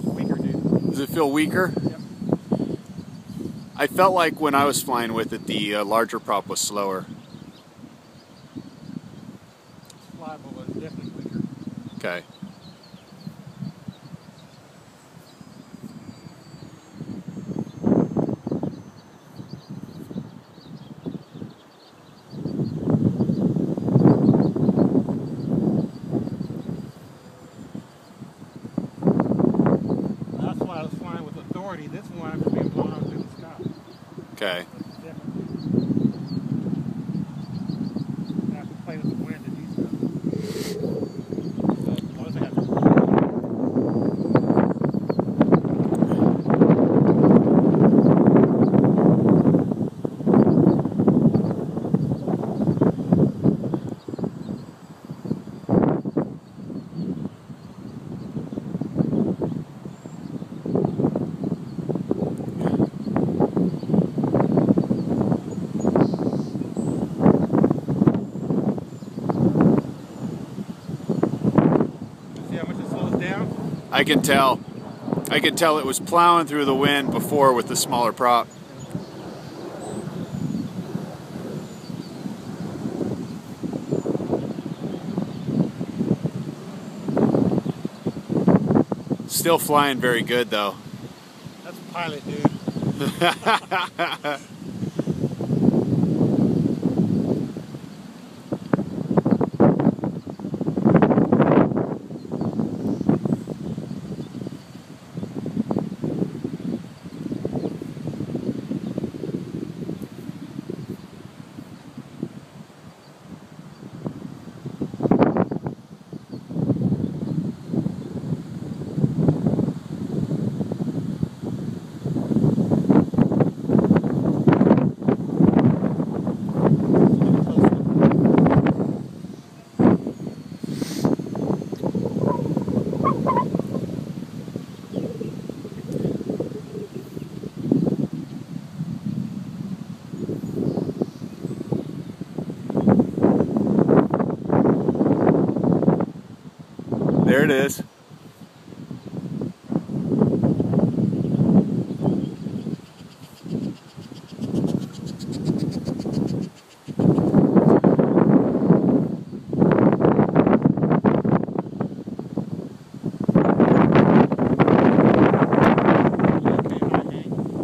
Weaker, dude. Does it feel weaker? Yep. I felt like when I was flying with it, the larger prop was slower. Flyable was definitely weaker. Okay. That's why I was flying with authority. This one I'm just being blown up through the sky. Okay. Definitely. I have to play with the wind to do stuff. So, once I got see how much it slows down? I can tell. I could tell it was plowing through the wind before with the smaller prop. Still flying very good though. That's a pilot, dude. There it is.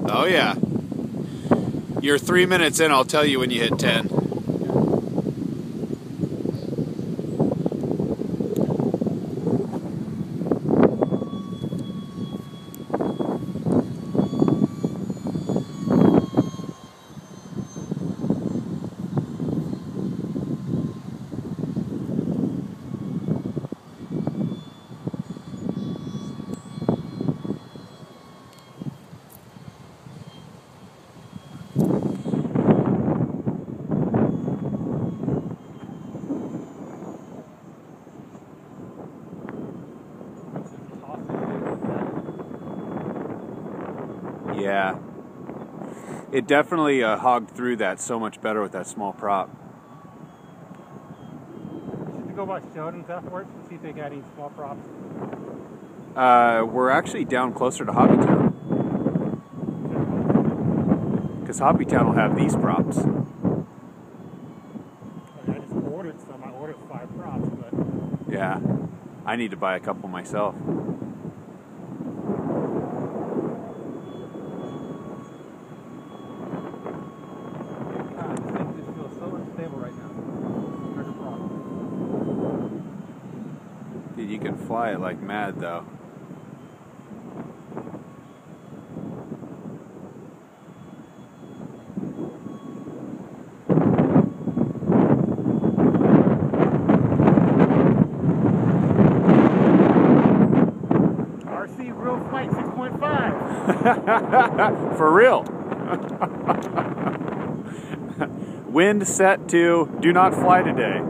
Oh yeah. You're 3 minutes in, I'll tell you when you hit 10. Yeah. It definitely hogged through that so much better with that small prop. Should we go by Sheldon's afterwards and see if they got any small props? We're actually down closer to Hobbytown. Because Hobbytown will have these props. I just ordered some. I ordered 5 props, but Yeah. I need to buy a couple myself. God, this thing just feels so unstable right now. There's a problem. Dude, you can fly it like mad though. RC Real Flight 6.5. For real. Wind set to do not fly today.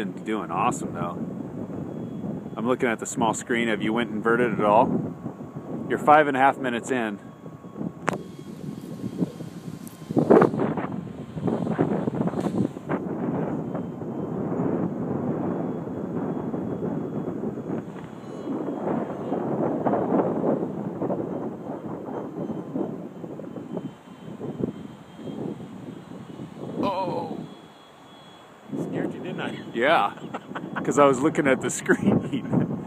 been doing awesome though. I'm looking at the small screen. Have you went inverted at all? You're 5.5 minutes in. Oh. Scared you, didn't I? Yeah, because I was looking at the screen.